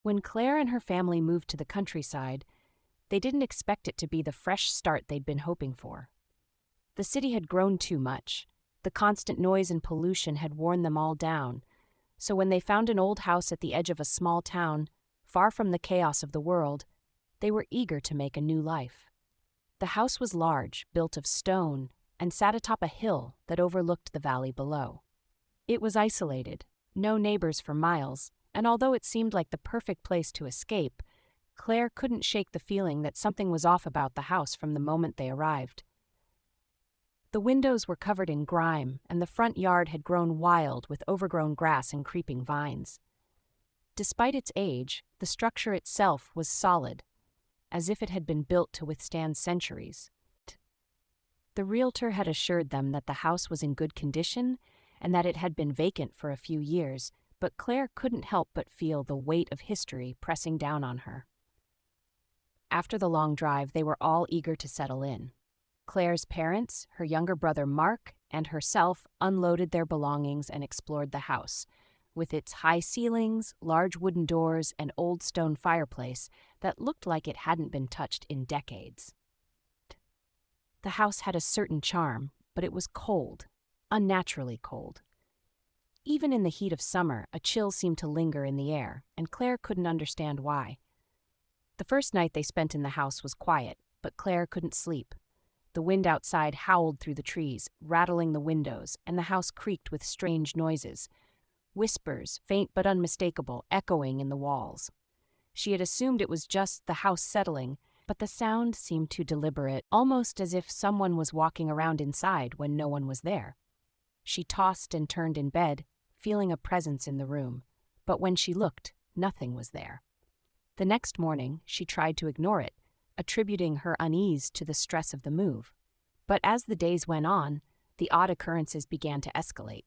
When Claire and her family moved to the countryside, they didn't expect it to be the fresh start they'd been hoping for. The city had grown too much. The constant noise and pollution had worn them all down. So when they found an old house at the edge of a small town, far from the chaos of the world, they were eager to make a new life. The house was large, built of stone, and sat atop a hill that overlooked the valley below. It was isolated, no neighbors for miles, and although it seemed like the perfect place to escape, Claire couldn't shake the feeling that something was off about the house from the moment they arrived. The windows were covered in grime, and the front yard had grown wild with overgrown grass and creeping vines. Despite its age, the structure itself was solid, as if it had been built to withstand centuries. The realtor had assured them that the house was in good condition and that it had been vacant for a few years, but Claire couldn't help but feel the weight of history pressing down on her. After the long drive, they were all eager to settle in. Claire's parents, her younger brother Mark, and herself unloaded their belongings and explored the house, with its high ceilings, large wooden doors, and old stone fireplace that looked like it hadn't been touched in decades. The house had a certain charm, but it was cold, unnaturally cold. Even in the heat of summer, a chill seemed to linger in the air, and Claire couldn't understand why. The first night they spent in the house was quiet, but Claire couldn't sleep. The wind outside howled through the trees, rattling the windows, and the house creaked with strange noises. Whispers, faint but unmistakable, echoing in the walls. She had assumed it was just the house settling, but the sound seemed too deliberate, almost as if someone was walking around inside when no one was there. She tossed and turned in bed, feeling a presence in the room, but when she looked, nothing was there. The next morning, she tried to ignore it, attributing her unease to the stress of the move. But as the days went on, the odd occurrences began to escalate.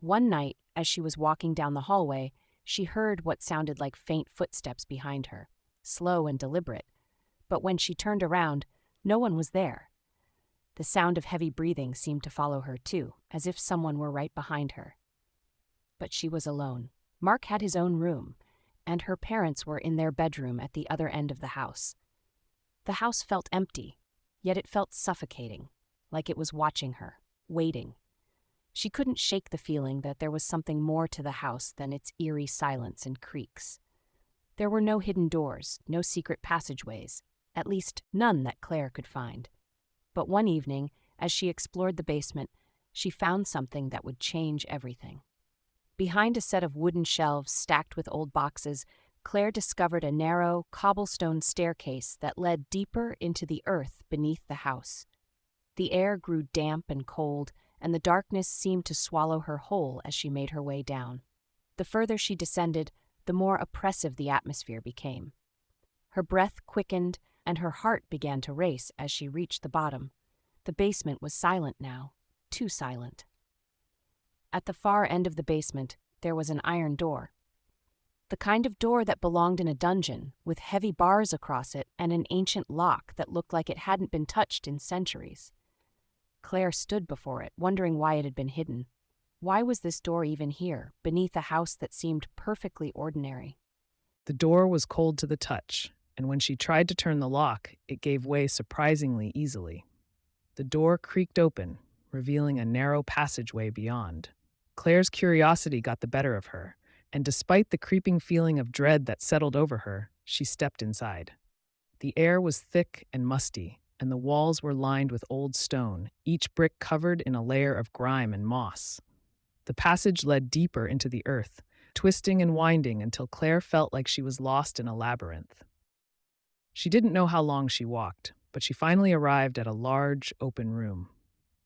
One night, as she was walking down the hallway, she heard what sounded like faint footsteps behind her, slow and deliberate. But when she turned around, no one was there. The sound of heavy breathing seemed to follow her too, as if someone were right behind her. But she was alone. Mark had his own room, and her parents were in their bedroom at the other end of the house. The house felt empty, yet it felt suffocating, like it was watching her, waiting. She couldn't shake the feeling that there was something more to the house than its eerie silence and creaks. There were no hidden doors, no secret passageways, at least none that Claire could find. But one evening, as she explored the basement, she found something that would change everything. Behind a set of wooden shelves stacked with old boxes, Claire discovered a narrow, cobblestone staircase that led deeper into the earth beneath the house. The air grew damp and cold, and the darkness seemed to swallow her whole as she made her way down. The further she descended, the more oppressive the atmosphere became. Her breath quickened, and her heart began to race as she reached the bottom. The basement was silent now, too silent. At the far end of the basement, there was an iron door. The kind of door that belonged in a dungeon, with heavy bars across it and an ancient lock that looked like it hadn't been touched in centuries. Claire stood before it, wondering why it had been hidden. Why was this door even here, beneath a house that seemed perfectly ordinary? The door was cold to the touch, and when she tried to turn the lock, it gave way surprisingly easily. The door creaked open, revealing a narrow passageway beyond. Claire's curiosity got the better of her, and despite the creeping feeling of dread that settled over her, she stepped inside. The air was thick and musty, and the walls were lined with old stone, each brick covered in a layer of grime and moss. The passage led deeper into the earth, twisting and winding until Claire felt like she was lost in a labyrinth. She didn't know how long she walked, but she finally arrived at a large, open room.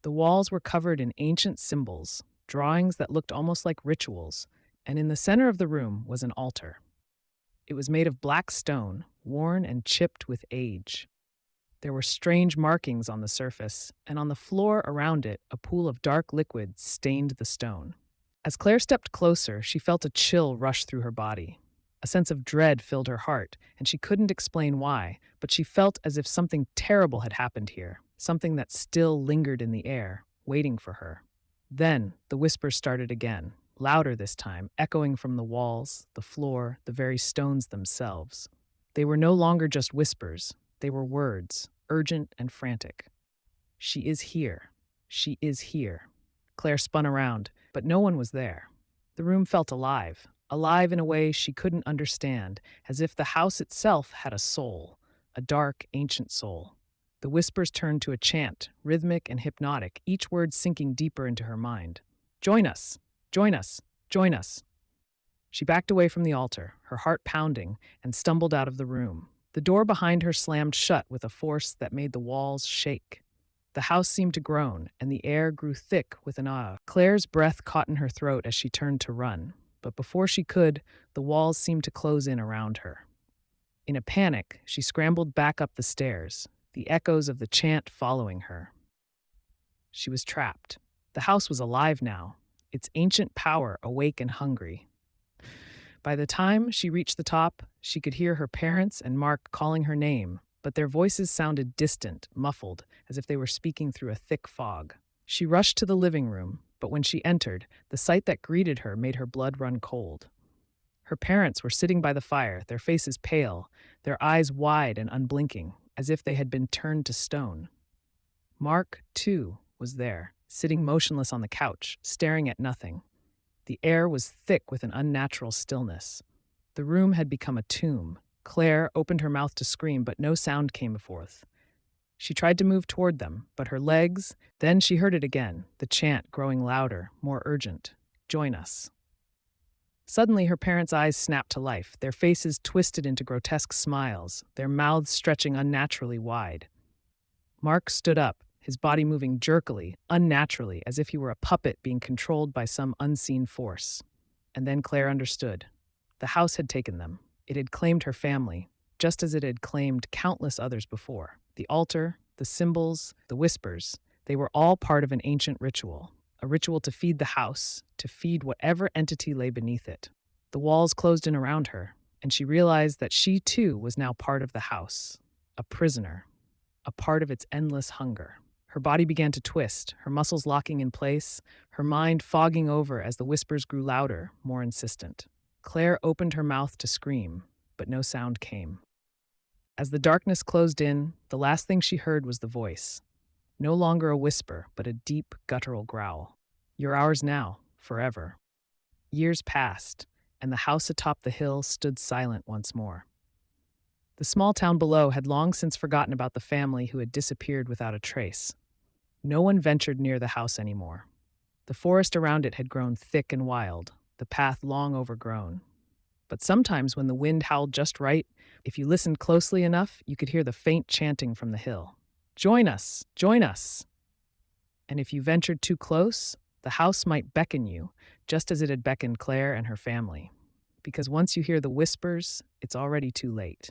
The walls were covered in ancient symbols, drawings that looked almost like rituals, and in the center of the room was an altar. It was made of black stone, worn and chipped with age. There were strange markings on the surface, and on the floor around it, a pool of dark liquid stained the stone. As Claire stepped closer, she felt a chill rush through her body. A sense of dread filled her heart, and she couldn't explain why, but she felt as if something terrible had happened here, something that still lingered in the air, waiting for her. Then, the whispers started again, louder this time, echoing from the walls, the floor, the very stones themselves. They were no longer just whispers, they were words, urgent and frantic. She is here. She is here. Claire spun around, but no one was there. The room felt alive, alive in a way she couldn't understand, as if the house itself had a soul, a dark, ancient soul. The whispers turned to a chant, rhythmic and hypnotic, each word sinking deeper into her mind. Join us! Join us! Join us! She backed away from the altar, her heart pounding, and stumbled out of the room. The door behind her slammed shut with a force that made the walls shake. The house seemed to groan, and the air grew thick with an awe. Claire's breath caught in her throat as she turned to run, but before she could, the walls seemed to close in around her. In a panic, she scrambled back up the stairs, the echoes of the chant following her. She was trapped. The house was alive now, its ancient power awake and hungry. By the time she reached the top, she could hear her parents and Mark calling her name, but their voices sounded distant, muffled, as if they were speaking through a thick fog. She rushed to the living room, but when she entered, the sight that greeted her made her blood run cold. Her parents were sitting by the fire, their faces pale, their eyes wide and unblinking, as if they had been turned to stone. Mark, too, was there, sitting motionless on the couch, staring at nothing. The air was thick with an unnatural stillness. The room had become a tomb. Claire opened her mouth to scream, but no sound came forth. She tried to move toward them, but her legs... Then she heard it again, the chant growing louder, more urgent. Join us. Suddenly, her parents' eyes snapped to life, their faces twisted into grotesque smiles, their mouths stretching unnaturally wide. Mark stood up, his body moving jerkily, unnaturally, as if he were a puppet being controlled by some unseen force. And then Claire understood. The house had taken them. It had claimed her family, just as it had claimed countless others before. The altar, the symbols, the whispers, they were all part of an ancient ritual, a ritual to feed the house, to feed whatever entity lay beneath it. The walls closed in around her, and she realized that she too was now part of the house, a prisoner, a part of its endless hunger. Her body began to twist, her muscles locking in place, her mind fogging over as the whispers grew louder, more insistent. Claire opened her mouth to scream, but no sound came. As the darkness closed in, the last thing she heard was the voice. No longer a whisper, but a deep, guttural growl. You're ours now, forever. Years passed, and the house atop the hill stood silent once more. The small town below had long since forgotten about the family who had disappeared without a trace. No one ventured near the house anymore. The forest around it had grown thick and wild, the path long overgrown. But sometimes when the wind howled just right, if you listened closely enough, you could hear the faint chanting from the hill. Join us! Join us! And if you ventured too close, the house might beckon you, just as it had beckoned Claire and her family. Because once you hear the whispers, it's already too late.